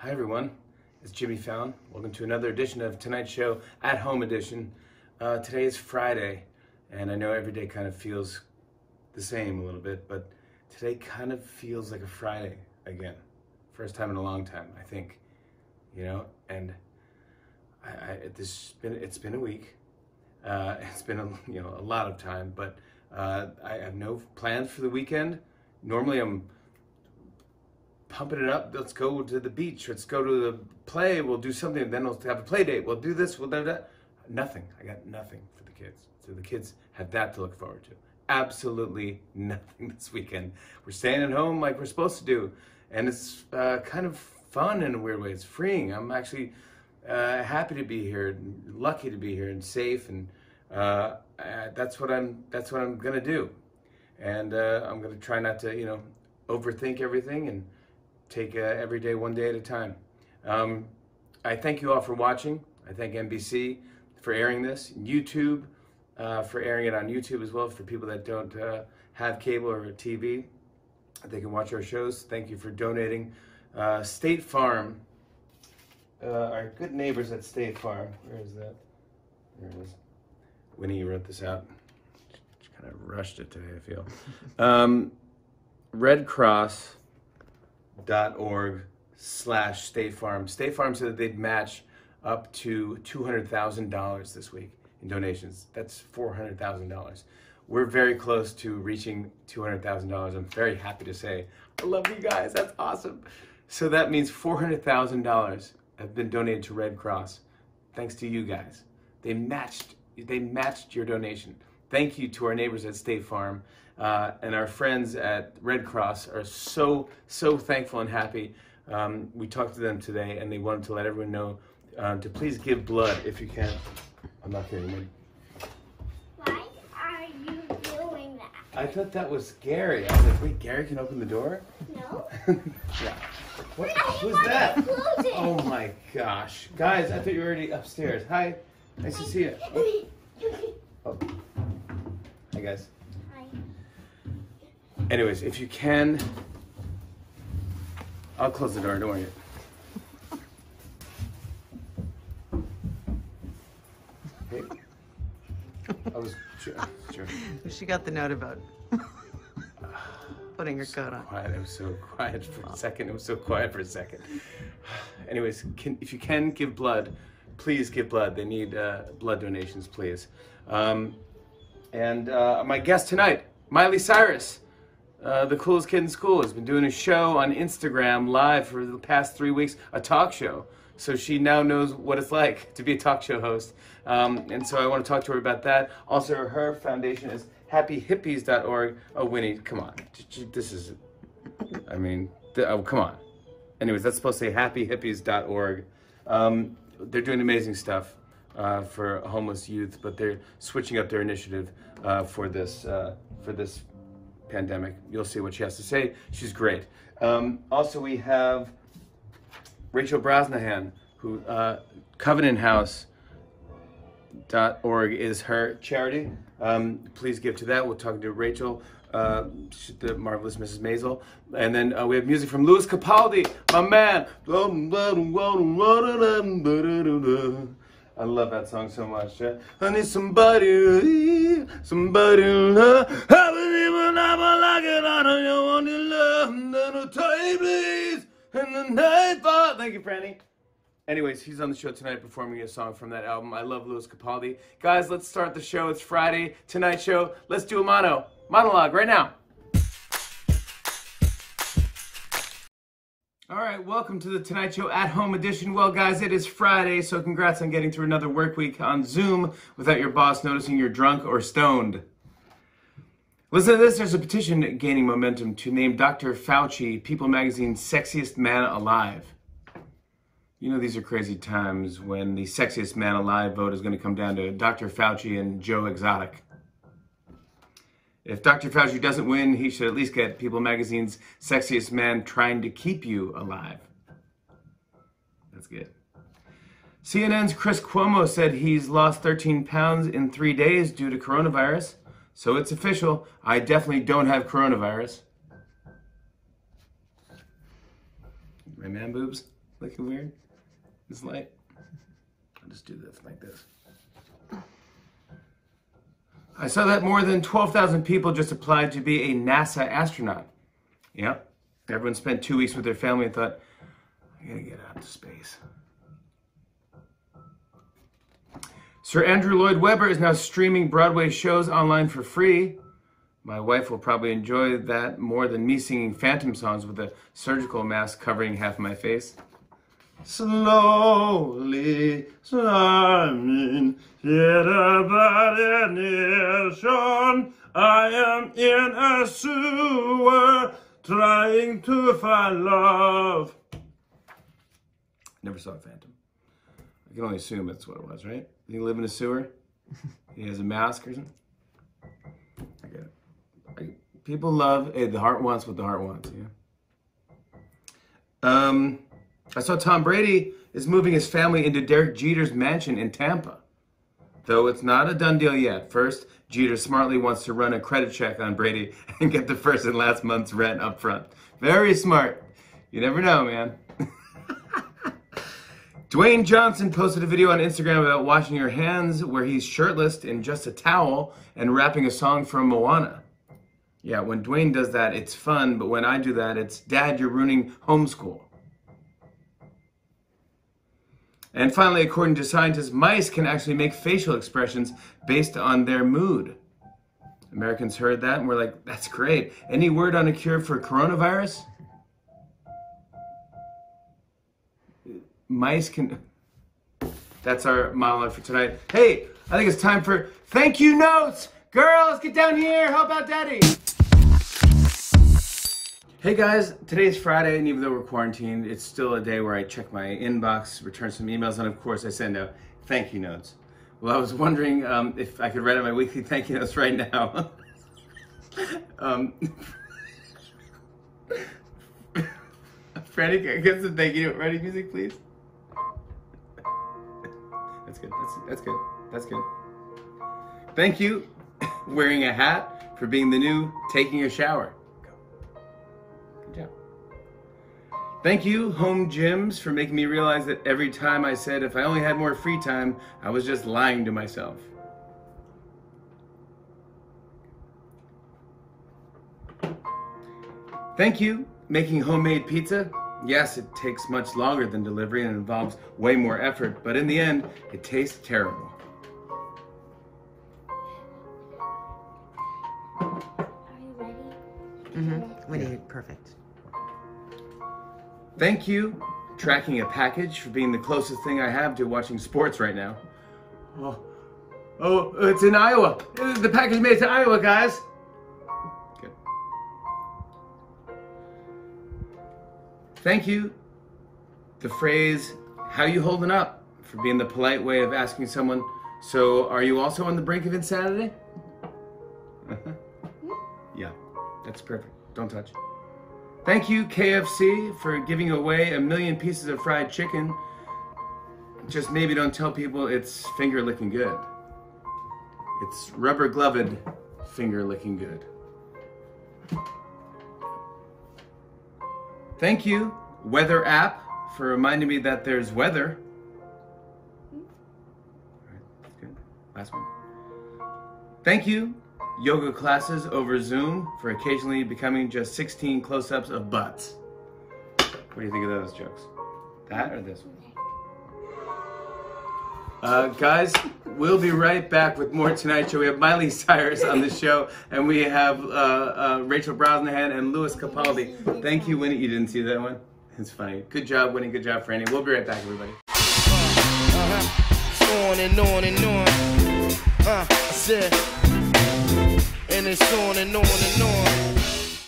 Hi everyone, it's Jimmy Fallon. Welcome to another edition of Tonight Show at Home Edition. Today is Friday, and I know every day kind of feels the same a little bit, but today kind of feels like a Friday again. First time in a long time, I think. You know, and it's been a week. It's been a lot of time, but I have no plans for the weekend. Normally I'm pumping it up. Let's go to the beach. Let's go to the play. We'll do something. Then we'll have a play date. We'll do this. We'll do that. Nothing. I got nothing for the kids. So the kids have that to look forward to. Absolutely nothing this weekend. We're staying at home like we're supposed to do. And it's kind of fun in a weird way. It's freeing. I'm actually happy to be here, lucky to be here, and safe. And that's what I'm gonna do. And I'm gonna try not to, overthink everything and take every day one day at a time. I thank you all for watching. I thank NBC for airing this, YouTube for airing it on YouTube as well for people that don't have cable or TV. They can watch our shows. Thank you for donating. State Farm, our good neighbors at State Farm. Where is that? There it is. Winnie wrote this out. She kind of rushed it today, I feel. redcross.org/State Farm. State Farm said that they'd match up to $200,000 this week in donations. That's $400,000. We're very close to reaching $200,000. I'm very happy to say. I love you guys. That's awesome. So that means $400,000 have been donated to Red Cross. Thanks to you guys. They matched your donation. Thank you to our neighbors at State Farm. And our friends at Red Cross are so thankful and happy. We talked to them today, and they wanted to let everyone know to please give blood if you can. I'm not kidding you. Why are you doing that? I thought that was Gary. I was like, wait, Gary can open the door? No. Yeah. What? Who's that? Oh my gosh. Guys, I thought you were already upstairs. Hi. Nice to see you. Oh. Hi, guys. Hi. Anyways, if you can, I'll close the door, don't worry. Hey. I was sure. She got the note about putting her coat on. Quiet. It was so quiet for a second. It was so quiet for a second. Anyways, if you can give blood, please give blood. They need blood donations, please. And my guest tonight, Miley Cyrus, the coolest kid in school, has been doing a show on Instagram live for the past 3 weeks, a talk show. So she now knows what it's like to be a talk show host. And so I want to talk to her about that. Also, her foundation is happyhippies.org. Oh, Winnie, come on. This is, come on. Anyways, that's supposed to say happyhippies.org. They're doing amazing stuff for homeless youth, but they're switching up their initiative for this pandemic. You'll see what she has to say. She's great. Also, we have Rachel Brosnahan, who CovenantHouse.org is her charity. Please give to that. We'll talk to Rachel, the marvelous Mrs. Maisel. And then we have music from Louis Capaldi, my man. I love that song so much. I need somebody to love. I believe when I'm like it, I don't want to love. Little time, please. And the night fall. Thank you, Franny. Anyways, he's on the show tonight performing a song from that album. I love Louis Capaldi. Guys, let's start the show. It's Friday, Tonight Show. Let's do a monologue right now. All right, welcome to the Tonight Show at Home edition. Well, guys, it is Friday, so congrats on getting through another work week on Zoom without your boss noticing you're drunk or stoned. Listen to this. There's a petition gaining momentum to name Dr. Fauci People Magazine's sexiest man alive. You know, these are crazy times when the sexiest man alive vote is going to come down to Dr. Fauci and Joe Exotic. If Dr. Fauci doesn't win, he should at least get People Magazine's sexiest man trying to keep you alive. That's good. CNN's Chris Cuomo said he's lost 13 pounds in 3 days due to coronavirus. So it's official. I definitely don't have coronavirus. My man boobs. Looking weird? This light? I'll just do this like this. I saw that more than 12,000 people just applied to be a NASA astronaut. Yep. Everyone spent 2 weeks with their family and thought, I gotta get out to space. Sir Andrew Lloyd Webber is now streaming Broadway shows online for free. My wife will probably enjoy that more than me singing Phantom songs with a surgical mask covering half my face. Slowly climbing, yet about a nation, I am in a sewer trying to find love. Never saw a Phantom. I can only assume that's what it was, right? You live in a sewer? He has a mask or something? I get it. People love, hey, the heart wants what the heart wants, yeah? I saw Tom Brady is moving his family into Derek Jeter's mansion in Tampa. Though it's not a done deal yet. First, Jeter smartly wants to run a credit check on Brady and get the first and last month's rent up front. Very smart. You never know, man. Dwayne Johnson posted a video on Instagram about washing your hands where he's shirtless in just a towel and rapping a song from Moana. Yeah, when Dwayne does that, it's fun, but when I do that, it's, Dad, you're ruining homeschool. And finally, according to scientists, mice can actually make facial expressions based on their mood. Americans heard that and were like, that's great. Any word on a cure for coronavirus? Mice can... That's our monologue for tonight. Hey, I think it's time for thank you notes. Girls, get down here. Help out Daddy. Hey guys, today's Friday, and even though we're quarantined, it's still a day where I check my inbox, return some emails, and of course I send out thank you notes. Well, I was wondering if I could write out my weekly thank you notes right now. Franny, can I get some thank you note writing music, please? That's good. That's good. That's good. Thank you, wearing a hat, for being the new taking a shower. Good job. Thank you, home gyms, for making me realize that every time I said if I only had more free time, I was just lying to myself. Thank you, making homemade pizza. Yes, it takes much longer than delivery and involves way more effort, but in the end, it tastes terrible. Are you ready? Mm-hmm. We need perfect. Thank you, tracking a package, for being the closest thing I have to watching sports right now. Oh, it's in Iowa. The package made it to Iowa, guys. Good. Thank you, the phrase, how you holding up, for being the polite way of asking someone, so are you also on the brink of insanity? Yeah, that's perfect. Don't touch. Thank you, KFC, for giving away 1 million pieces of fried chicken. Just maybe don't tell people it's finger licking good. It's rubber gloved finger licking good. Thank you, Weather app, for reminding me that there's weather. All right, that's good. Last one. Thank you, yoga classes over Zoom, for occasionally becoming just 16 close-ups of butts. What do you think of those jokes? That or this one? Guys, we'll be right back with more Tonight Show. We have Miley Cyrus on the show, and we have Rachel Brosnahan and Louis Capaldi. Thank you, Winnie. You didn't see that one? It's funny. Good job, Winnie. Good job, Franny. We'll be right back, everybody. On and on and on. I said, and it's on and on and on.